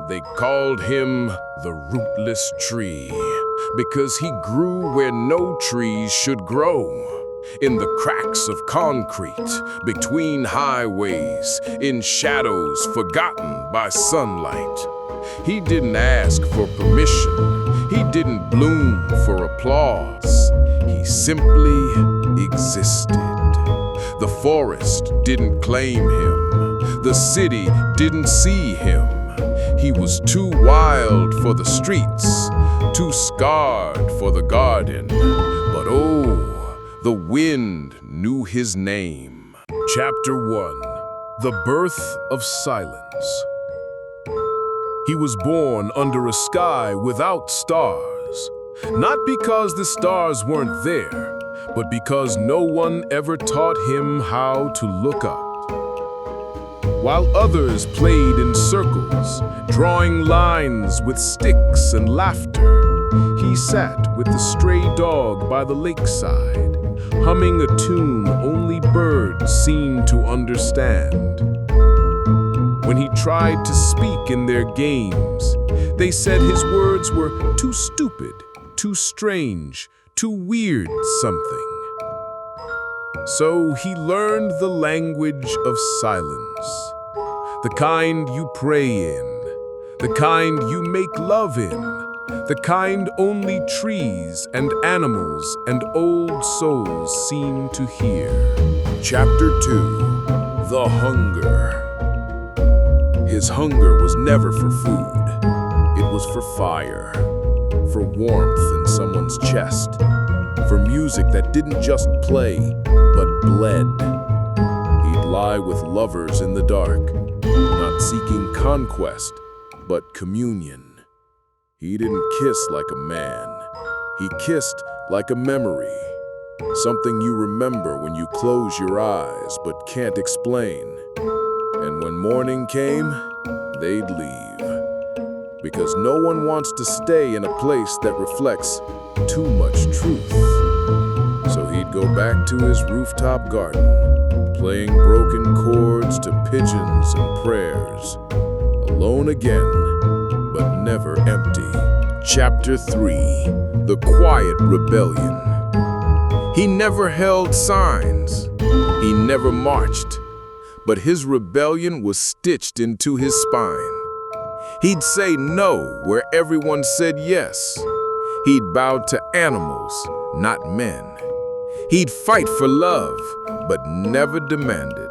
They called him the rootless tree because he grew where no trees should grow. In the cracks of concrete, between highways, in shadows forgotten by sunlight. He didn't ask for permission. He didn't bloom for applause. He simply existed. The forest didn't claim him. The city didn't see him. He was too wild for the streets, too scarred for the garden. But oh, the wind knew his name. Chapter 1. The Birth of Silence. He was born under a sky without stars, not because the stars weren't there, but because no one ever taught him how to look up. While others played in circles, drawing lines with sticks and laughter, he sat with the stray dog by the lakeside, humming a tune only birds seemed to understand. When he tried to speak in their games, they said his words were too stupid, too strange, too weird something. So he learned the language of silence, the kind you pray in, the kind you make love in, the kind only trees and animals and old souls seem to hear. Chapter 2. The Hunger. His hunger was never for food. It was for fire, for warmth in someone's chest, for music that didn't just play, but bled. He'd lie with lovers in the dark, not seeking conquest, but communion. He didn't kiss like a man. He kissed like a memory, something you remember when you close your eyes but can't explain. And when morning came, they'd leave. Because no one wants to stay in a place that reflects too much truth. So he'd go back to his rooftop garden, playing broken chords to pigeons and prayers. Alone again, but never empty. Chapter 3. The Quiet Rebellion. He never held signs. He never marched. But his rebellion was stitched into his spine. He'd say no where everyone said yes. He'd bow to animals, not men. He'd fight for love, but never demanded.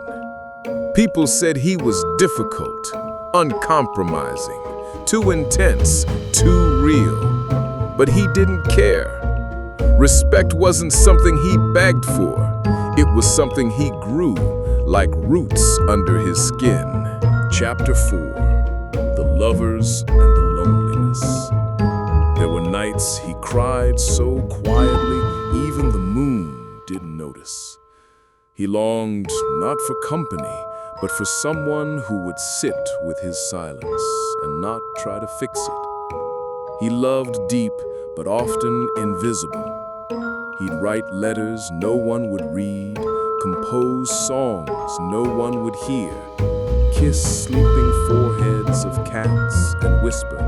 People said he was difficult, uncompromising, too intense, too real. But he didn't care. Respect wasn't something he begged for. It was something he grew, like roots under his skin. Chapter 4. The Lovers and the Loneliness. There were nights he cried so quietly, even the moon didn't notice. He longed not for company, but for someone who would sit with his silence and not try to fix it. He loved deep, but often invisible. He'd write letters no one would read, compose songs no one would hear, kiss sleeping foreheads of cats and whisper,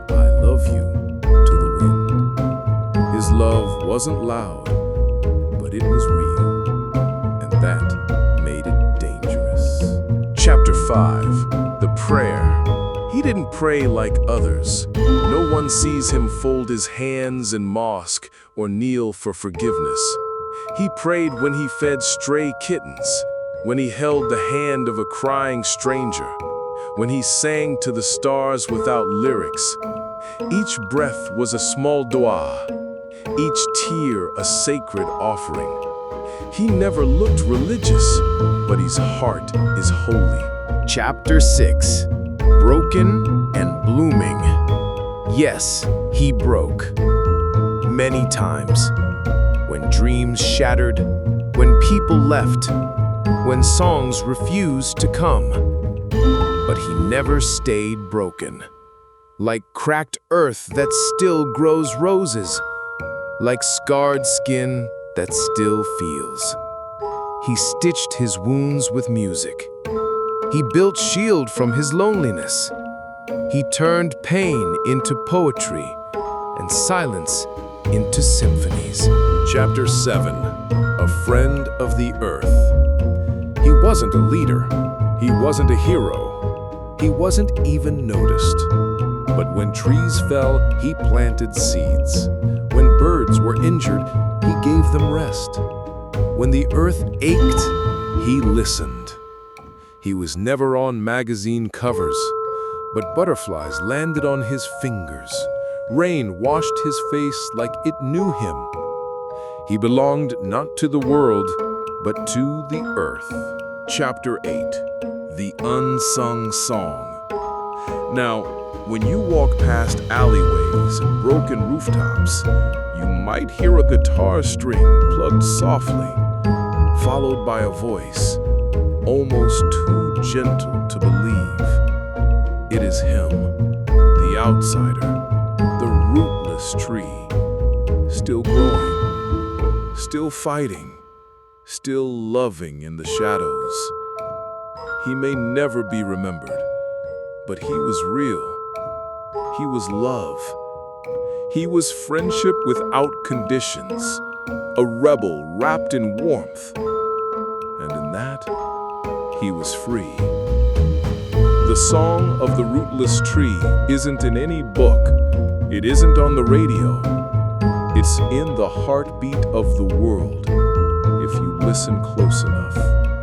"I love you," to the wind. His love wasn't loud, but it was real, and that made it dangerous. Chapter 5. The Prayer. He didn't pray like others. No one sees him fold his hands in mosque or kneel for forgiveness. He prayed when he fed stray kittens, when he held the hand of a crying stranger, when he sang to the stars without lyrics. Each breath was a small dua, each tear a sacred offering. He never looked religious, but his heart is holy. Chapter 6. Broken and blooming. Yes, he broke. Many times. When dreams shattered, when people left, when songs refused to come. But he never stayed broken. Like cracked earth that still grows roses, like scarred skin that still feels. He stitched his wounds with music. He built shield from his loneliness. He turned pain into poetry and silence into symphonies. Chapter 7. A Friend of the Earth. He wasn't a leader. He wasn't a hero. He wasn't even noticed. But when trees fell, he planted seeds. When birds were injured, he gave them rest. When the earth ached, he listened. He was never on magazine covers, but butterflies landed on his fingers. Rain washed his face like it knew him. He belonged not to the world, but to the earth. Chapter 8. The Unsung Song. Now, when you walk past alleyways and broken rooftops, you might hear a guitar string plucked softly, followed by a voice, almost too gentle to believe. It is him, the outsider, the rootless tree, still growing, still fighting, still loving in the shadows. He may never be remembered, but he was real. He was love. He was friendship without conditions, a rebel wrapped in warmth. And in that, he was free. The song of the rootless tree isn't in any book. It isn't on the radio. It's in the heartbeat of the world, if you listen close enough.